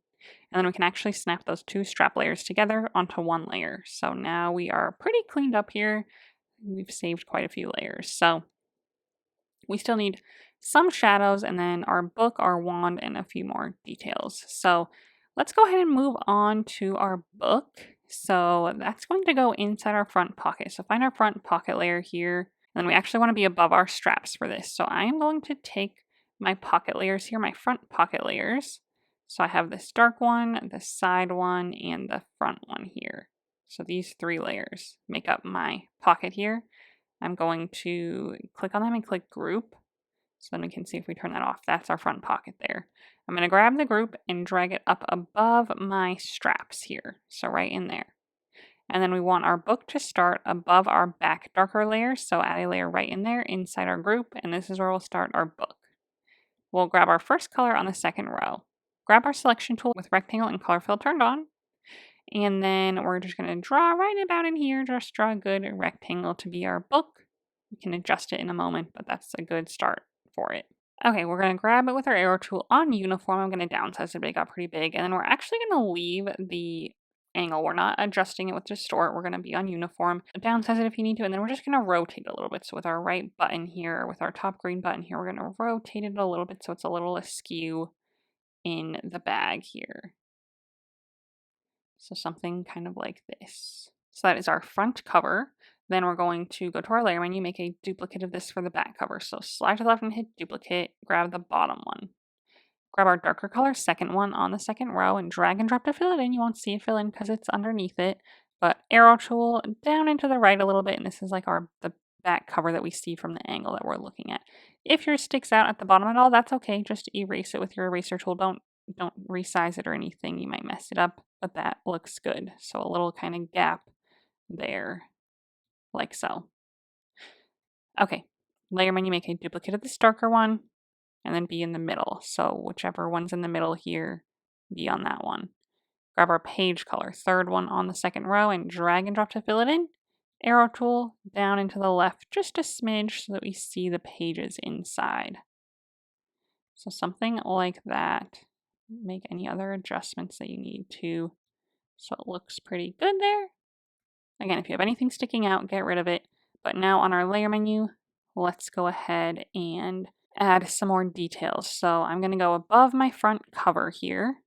And then we can actually snap those two strap layers together onto one layer. So now we are pretty cleaned up here. We've saved quite a few layers. So we still need some shadows and then our book, our wand, and a few more details. So let's go ahead and move on to our book. So that's going to go inside our front pocket. So find our front pocket layer here. And then we actually want to be above our straps for this. So I am going to take my pocket layers here, my front pocket layers. So I have this dark one, the side one, and the front one here. So these 3 layers make up my pocket here. I'm going to click on them and click group. So then we can see if we turn that off. That's our front pocket there. I'm going to grab the group and drag it up above my straps here. So right in there. And then we want our book to start above our back darker layer. So add a layer right in there inside our group. And this is where we'll start our book. We'll grab our first color on the second row. Grab our selection tool with rectangle and color fill turned on. And then we're just going to draw right about in here. Just draw a good rectangle to be our book. We can adjust it in a moment, but that's a good start for it. Okay, we're going to grab it with our arrow tool on uniform. I'm going to downsize it, it got pretty big. And then we're actually going to leave the angle. We're not adjusting it with distort. We're going to be on uniform. Downsize it if you need to. And then we're just going to rotate it a little bit. So with our right button here, with our top green button here, we're going to rotate it a little bit so it's a little askew in the bag here. So something kind of like this. So that is our front cover. Then we're going to go to our layer menu, make a duplicate of this for the back cover. So slide to the left and hit duplicate, grab the bottom one. Grab our darker color second one on the second row and drag and drop to fill it in. You won't see it fill in because it's underneath it. But arrow tool down and to the right a little bit. And this is like the back cover that we see from the angle that we're looking at. If yours sticks out at the bottom at all, that's okay. Just erase it with your eraser tool. Don't resize it or anything. You might mess it up, but that looks good. So a little kind of gap there, like so. Okay, layer menu, make a duplicate of this darker one, and then be in the middle. So whichever one's in the middle here, be on that one. Grab our page color, third one on the second row, and drag and drop to fill it in. Arrow tool down and to the left, just a smidge so that we see the pages inside. So something like that. Make any other adjustments that you need to so it looks pretty good there. Again, if you have anything sticking out, get rid of it. But now on our layer menu, let's go ahead and add some more details. So I'm going to go above my front cover here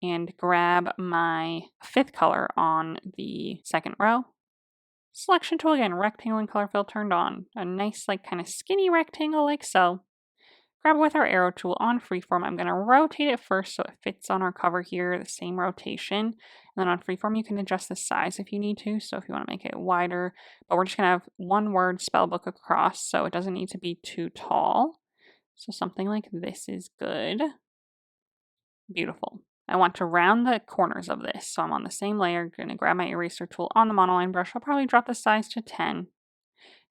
and grab my 5th color on the second row. Selection tool again, rectangle and color fill turned on. A nice like kind of skinny rectangle like so. Grab it with our arrow tool on freeform. I'm going to rotate it first so it fits on our cover here, the same rotation. And then on freeform, you can adjust the size if you need to. So if you want to make it wider, but we're just going to have one word spellbook across, so it doesn't need to be too tall. So something like this is good. Beautiful. I want to round the corners of this. So I'm on the same layer, going to grab my eraser tool on the monoline brush. I'll probably drop the size to 10. And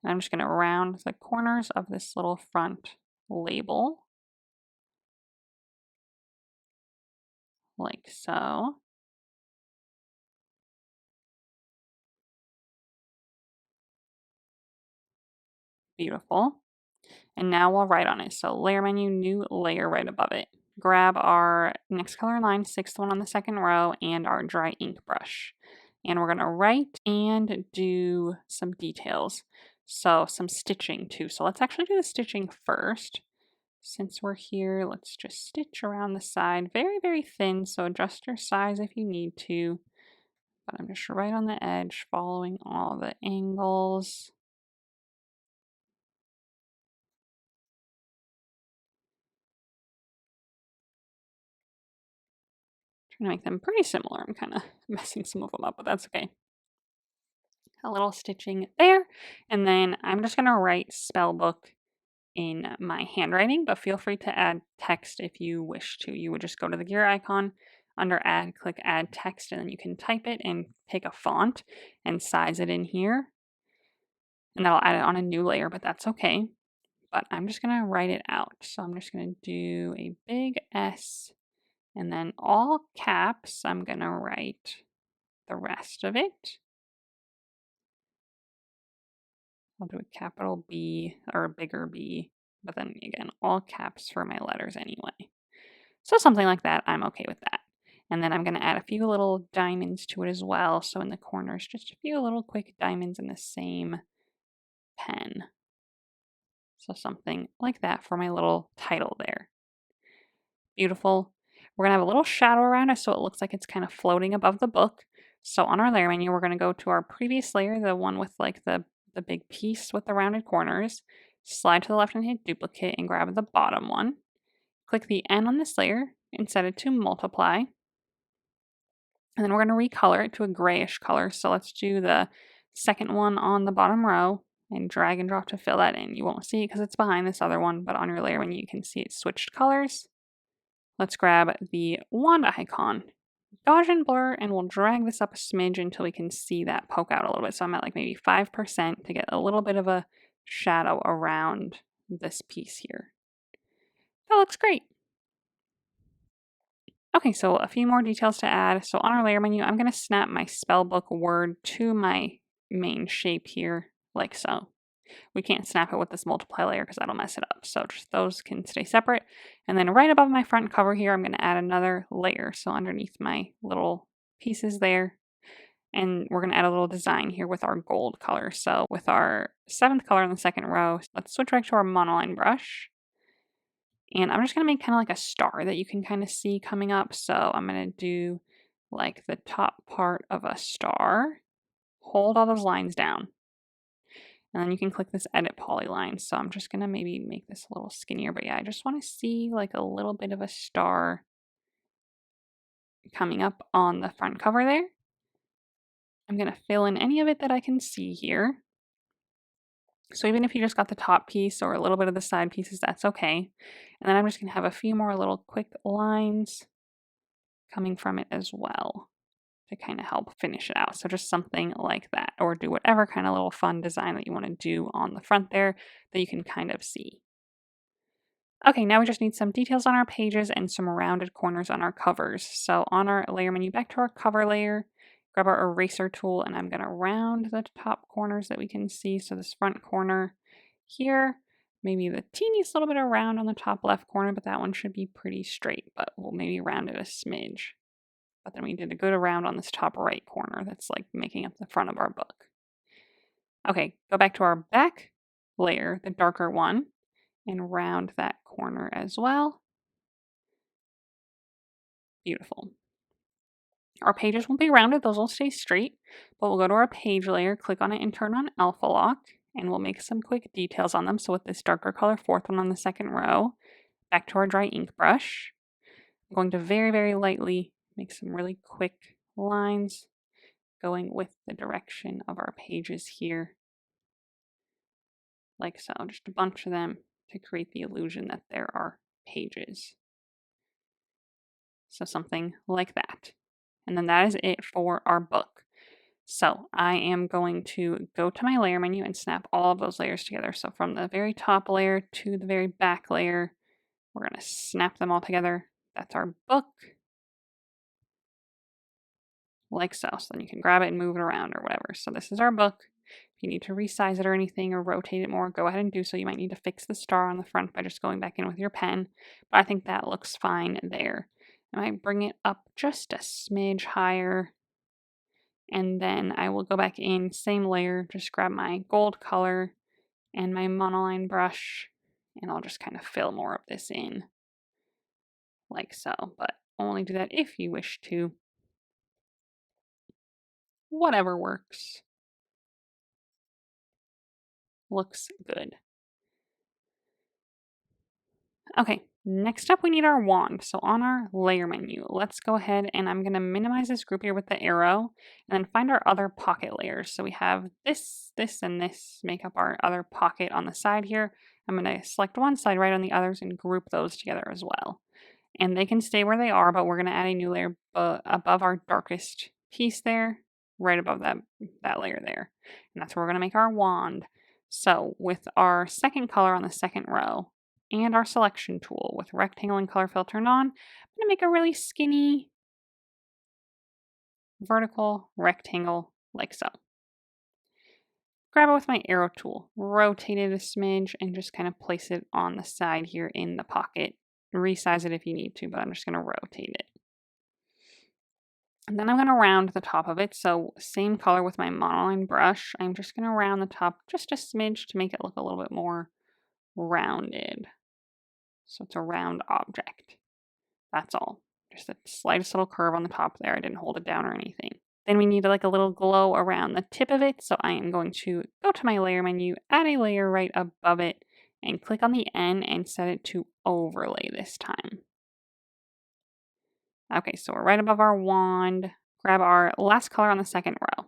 I'm just going to round the corners of this little front label like so. Beautiful. And now we'll write on it. So layer menu, new layer right above it. Grab our next color in line, 6th one on the second row, and our dry ink brush. And we're going to write and do some details. So some stitching too. So let's actually do the stitching first. Since we're here, let's just stitch around the side very, very thin. So adjust your size if you need to. But I'm just right on the edge, following all the angles. Trying to make them pretty similar. I'm kind of messing some of them up, but that's okay. A little stitching there. And then I'm just going to write spellbook in my handwriting, but feel free to add text if you wish to. You would just go to the gear icon, under add, click add text, and then you can type it and take a font and size it in here. And that'll add it on a new layer, but that's okay. But I'm just going to write it out. So I'm just going to do a big S and then all caps. I'm going to write the rest of it. I'll do a capital B or a bigger B, but then again, all caps for my letters anyway. So something like that, I'm okay with that. And then I'm going to add a few little diamonds to it as well. So in the corners, just a few little quick diamonds in the same pen. So something like that for my little title there. Beautiful. We're going to have a little shadow around it so it looks like it's kind of floating above the book. So on our layer menu, we're going to go to our previous layer, the one with like the the big piece with the rounded corners, slide to the left and hit duplicate and grab the bottom one. Click the N on this layer and set it to multiply. And then we're going to recolor it to a grayish color. So let's do the second one on the bottom row and drag and drop to fill that in. You won't see it because it's behind this other one, but on your layer menu you can see it switched colors. Let's grab the wand icon, Gaussian blur, and we'll drag this up a smidge until we can see that poke out a little bit. So I'm at like maybe 5% to get a little bit of a shadow around this piece here. That looks great. Okay, so a few more details to add. So on our layer menu, I'm going to snap my spellbook word to my main shape here, like so. We can't snap it with this multiply layer because that'll mess it up. So just those can stay separate. And then right above my front cover here, I'm going to add another layer. So underneath my little pieces there. And we're going to add a little design here with our gold color. So with our 7th color in the second row, let's switch back to our monoline brush. And I'm just going to make kind of like a star that you can kind of see coming up. So I'm going to do like the top part of a star. Hold all those lines down. And then you can click this edit polyline. So I'm just going to maybe make this a little skinnier. But yeah, I just want to see like a little bit of a star coming up on the front cover there. I'm going to fill in any of it that I can see here. So even if you just got the top piece or a little bit of the side pieces, that's okay. And then I'm just going to have a few more little quick lines coming from it as well to kind of help finish it out. So just something like that, or do whatever kind of little fun design that you want to do on the front there that you can kind of see. Okay, now we just need some details on our pages and some rounded corners on our covers. So on our layer menu, back to our cover layer, grab our eraser tool, and I'm going to round the top corners that we can see. So this front corner here, maybe the teeniest little bit of round on the top left corner, but that one should be pretty straight, but we'll maybe round it a smidge. But then we did a good round on this top right corner that's like making up the front of our book. Okay, go back to our back layer, the darker one, and round that corner as well. Beautiful. Our pages won't be rounded, those will stay straight, but we'll go to our page layer, click on it and turn on alpha lock, and we'll make some quick details on them. So with this darker color, 4th one on the second row, back to our dry ink brush, I'm going to very, very lightly make some really quick lines going with the direction of our pages here. Like so, just a bunch of them to create the illusion that there are pages. So something like that. And then that is it for our book. So I am going to go to my layer menu and snap all of those layers together. So from the very top layer to the very back layer, we're going to snap them all together. That's our book. Like so. So then you can grab it and move it around or whatever. So this is our book. If you need to resize it or anything or rotate it more, go ahead and do so. You might need to fix the star on the front by just going back in with your pen. But I think that looks fine there. I might bring it up just a smidge higher. And then I will go back in, same layer, just grab my gold color and my monoline brush, and I'll just kind of fill more of this in, like so, but only do that if you wish to. Whatever works. Looks good. Okay, next up we need our wand. So on our layer menu, let's go ahead and I'm going to minimize this group here with the arrow and then find our other pocket layers. So we have this, and this make up our other pocket on the side here. I'm going to select one side, right on the others, and group those together as well. And they can stay where they are, but we're going to add a new layer above our darkest piece there, right above that layer there. And that's where we're going to make our wand. So with our second color on the second row, and our selection tool with rectangle and color fill turned on, I'm going to make a really skinny vertical rectangle like so. Grab it with my arrow tool, rotate it a smidge, and just kind of place it on the side here in the pocket. Resize it if you need to, but I'm just going to rotate it. And then I'm going to round the top of it. So same color with my monoline brush. I'm just going to round the top just a smidge to make it look a little bit more rounded. So it's a round object. That's all. Just the slightest little curve on the top there. I didn't hold it down or anything. Then we need like a little glow around the tip of it. So I am going to go to my layer menu, add a layer right above it, and click on the N and set it to overlay this time. Okay, so we're right above our wand. Grab our last color on the second row.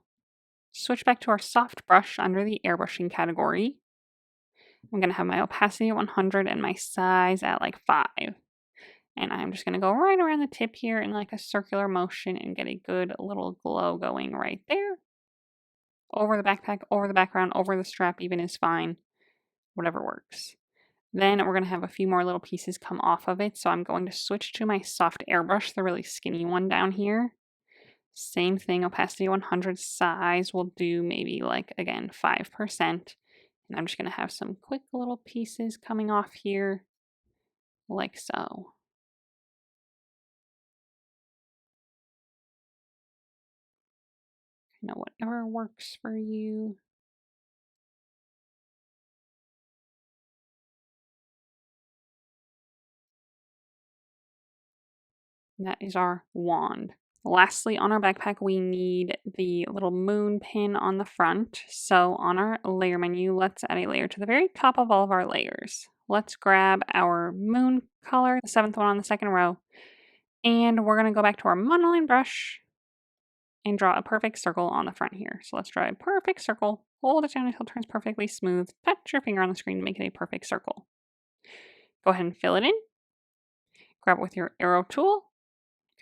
Switch back to our soft brush under the airbrushing category. I'm going to have my opacity at 100 and my size at like 5. And I'm just going to go right around the tip here in like a circular motion and get a good little glow going right there. Over the backpack, over the background, over the strap even is fine. Whatever works. Then we're going to have a few more little pieces come off of it. So I'm going to switch to my soft airbrush, the really skinny one down here. Same thing, opacity 100, size will do maybe like, again, 5%. And I'm just going to have some quick little pieces coming off here, like so. You know, whatever works for you. And that is our wand. Lastly, on our backpack, we need the little moon pin on the front. So on our layer menu, let's add a layer to the very top of all of our layers. Let's grab our moon color, the 7th one on the second row, and we're going to go back to our monoline brush and draw a perfect circle on the front here. So let's draw a perfect circle, hold it down until it turns perfectly smooth, touch your finger on the screen to make it a perfect circle. Go ahead and fill it in. Grab it with your arrow tool,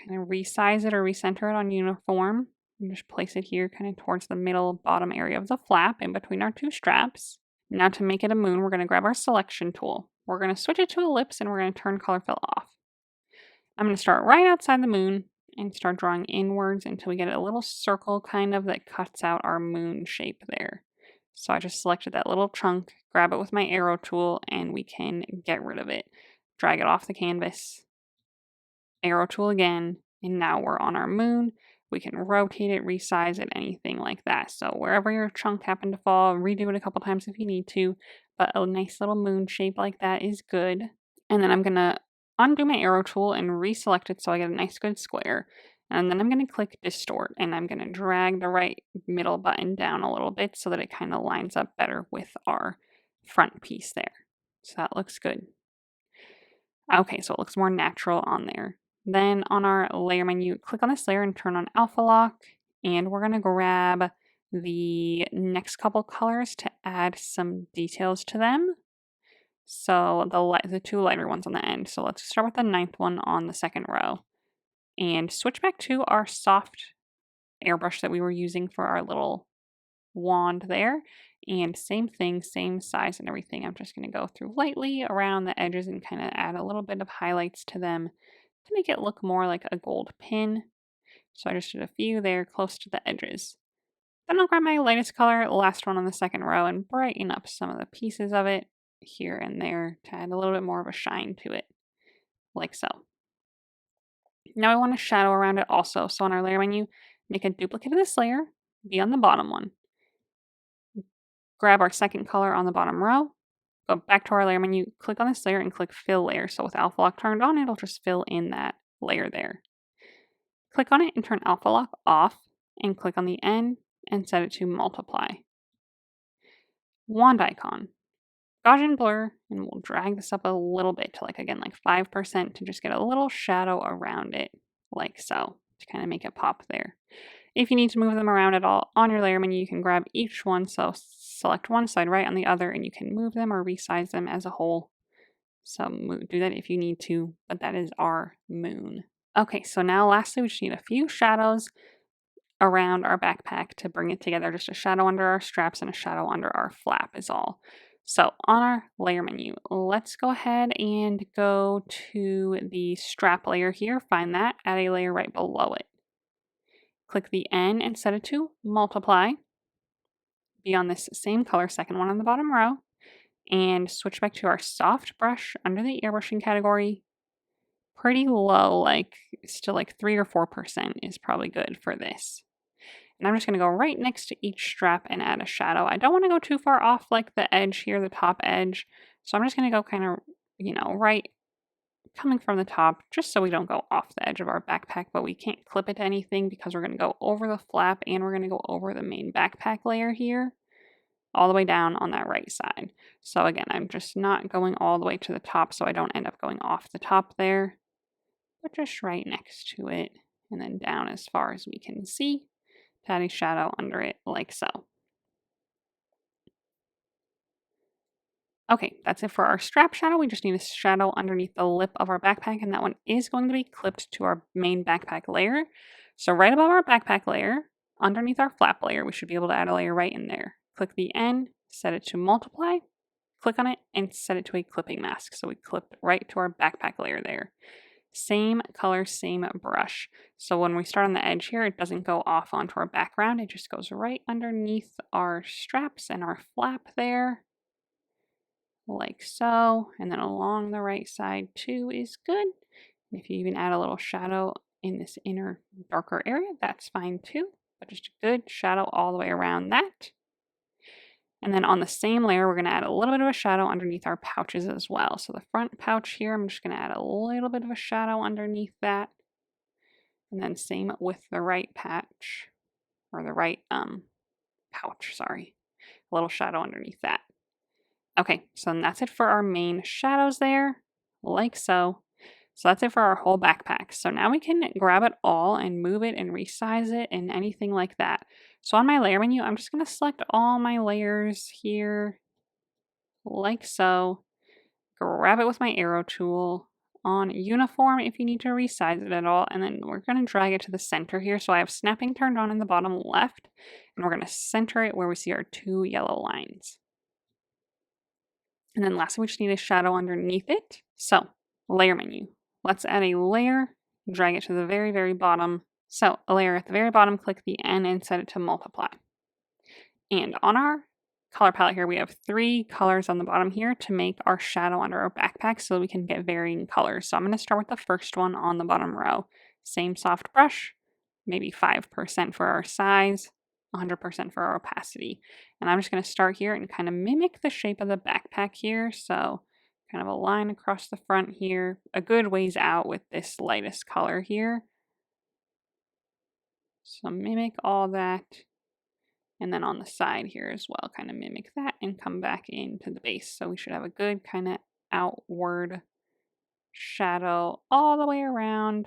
kind of resize it or recenter it on uniform, and just place it here kind of towards the middle bottom area of the flap in between our two straps. Now to make it a moon, we're going to grab our selection tool. We're going to switch it to ellipse and we're going to turn color fill off. I'm going to start right outside the moon and start drawing inwards until we get a little circle kind of that cuts out our moon shape there. So I just selected that little chunk, grab it with my arrow tool, and we can get rid of it. Drag it off the canvas, arrow tool again, and now we're on our moon. We can rotate it, resize it, anything like that. So wherever your chunk happened to fall, redo it a couple times if you need to, but a nice little moon shape like that is good. And then I'm going to undo my arrow tool and reselect it so I get a nice good square. And then I'm going to click Distort, and I'm going to drag the right middle button down a little bit so that it kind of lines up better with our front piece there. So that looks good. Okay, so it looks more natural on there. Then on our layer menu, click on this layer and turn on Alpha Lock, and we're going to grab the next couple colors to add some details to them. So the two lighter ones on the end. So let's start with the 9th one on the second row and switch back to our soft airbrush that we were using for our little wand there. And same thing, same size and everything. I'm just going to go through lightly around the edges and kind of add a little bit of highlights to them to make it look more like a gold pin. So I just did a few there close to the edges. Then I'll grab my lightest color, last one on the second row, and brighten up some of the pieces of it here and there to add a little bit more of a shine to it, like so. Now I want to shadow around it also. So on our layer menu, make a duplicate of this layer, be on the bottom one. Grab our second color on the bottom row, go back to our layer menu, click on this layer and click fill layer. So with alpha lock turned on, it'll just fill in that layer there. Click on it and turn alpha lock off and click on the N and set it to multiply. Wand icon. Gaussian blur, and we'll drag this up a little bit to like 5% to just get a little shadow around it, like so, to kind of make it pop there. If you need to move them around at all on your layer menu, you can grab each one, so select one side right on the other, and you can move them or resize them as a whole. So do that if you need to, but that is our moon. Okay, so now lastly, we just need a few shadows around our backpack to bring it together. Just a shadow under our straps and a shadow under our flap is all. So on our layer menu, let's go ahead and go to the strap layer here, find that, add a layer right below it. Click the N and set it to multiply. Be on this same color, second one on the bottom row, and switch back to our soft brush under the airbrushing category. Pretty low, still 3 or 4% is probably good for this. And I'm just going to go right next to each strap and add a shadow. I don't want to go too far off the edge here, the top edge. So I'm just going to go kind of, right coming from the top just so we don't go off the edge of our backpack, but we can't clip it to anything because we're going to go over the flap and we're going to go over the main backpack layer here, all the way down on that right side. So again, I'm just not going all the way to the top so I don't end up going off the top there, but just right next to it and then down as far as we can see to add a shadow under it like so. Okay, that's it for our strap shadow. We just need a shadow underneath the lip of our backpack, and that one is going to be clipped to our main backpack layer. So right above our backpack layer, underneath our flap layer, we should be able to add a layer right in there. Click the N, set it to multiply, click on it, and set it to a clipping mask. So we clipped right to our backpack layer there. Same color, same brush. So when we start on the edge here, it doesn't go off onto our background. It just goes right underneath our straps and our flap there, like so. And then along the right side too is good. And if you even add a little shadow in this inner darker area, that's fine too. But just a good shadow all the way around that. And then on the same layer, we're going to add a little bit of a shadow underneath our pouches as well. So the front pouch here, I'm just going to add a little bit of a shadow underneath that. And then same with the right patch, or the right pouch, sorry. A little shadow underneath that. Okay, so that's it for our main shadows there, like so. So that's it for our whole backpack. So now we can grab it all and move it and resize it and anything like that. So on my layer menu, I'm just going to select all my layers here, like so. Grab it with my arrow tool on uniform if you need to resize it at all. And then we're going to drag it to the center here. So I have snapping turned on in the bottom left. And we're going to center it where we see our two yellow lines. And then lastly, we just need a shadow underneath it. So layer menu. Let's add a layer, drag it to the very, very bottom. So a layer at the very bottom, click the N and set it to multiply. And on our color palette here, we have 3 colors on the bottom here to make our shadow under our backpack so we can get varying colors. So I'm going to start with the first one on the bottom row. Same soft brush, maybe 5% for our size, 100% for our opacity. And I'm just going to start here and kind of mimic the shape of the backpack here. So kind of a line across the front here, a good ways out with this lightest color here. So mimic all that. And then on the side here as well, kind of mimic that and come back into the base. So we should have a good kind of outward shadow all the way around.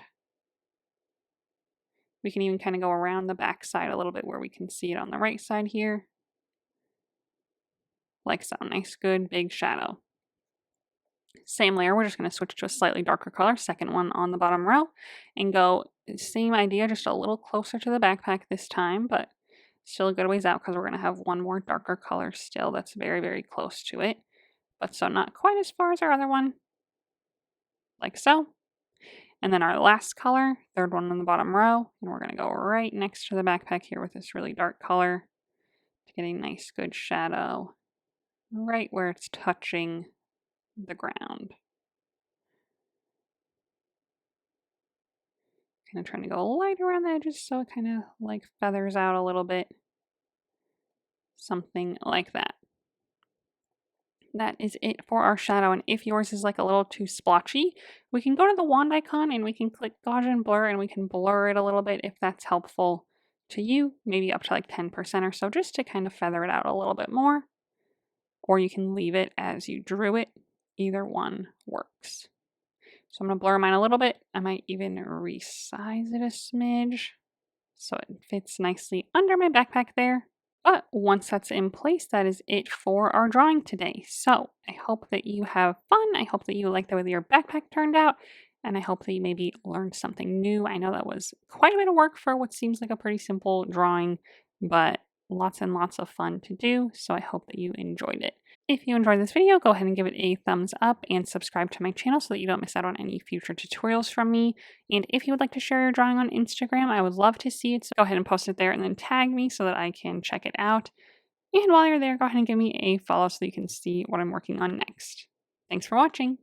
We can even kind of go around the back side a little bit where we can see it on the right side here. Like so, nice, good, big shadow. Same layer, we're just going to switch to a slightly darker color, second one on the bottom row, and go same idea, just a little closer to the backpack this time, but still a good ways out because we're going to have one more darker color still that's very, very close to it. But so not quite as far as our other one, like so. And then our last color, third one on the bottom row, and we're going to go right next to the backpack here with this really dark color to get a nice, good shadow right where it's touching the ground. Kind of trying to go light around the edges so it kind of like feathers out a little bit. Something like that. That is it for our shadow, and if yours is like a little too splotchy, we can go to the wand icon and we can click Gaussian blur and we can blur it a little bit if that's helpful to you, maybe up to like 10% or so, just to kind of feather it out a little bit more. Or you can leave it as you drew it. Either one works. So I'm going to blur mine a little bit. I might even resize it a smidge so it fits nicely under my backpack there. But once that's in place, that is it for our drawing today. So I hope that you have fun. I hope that you like the way that your backpack turned out. And I hope that you maybe learned something new. I know that was quite a bit of work for what seems like a pretty simple drawing, but lots and lots of fun to do. So I hope that you enjoyed it. If you enjoyed this video, go ahead and give it a thumbs up and subscribe to my channel so that you don't miss out on any future tutorials from me. And if you would like to share your drawing on Instagram, I would love to see it. So go ahead and post it there and then tag me so that I can check it out. And while you're there, go ahead and give me a follow so that you can see what I'm working on next. Thanks for watching.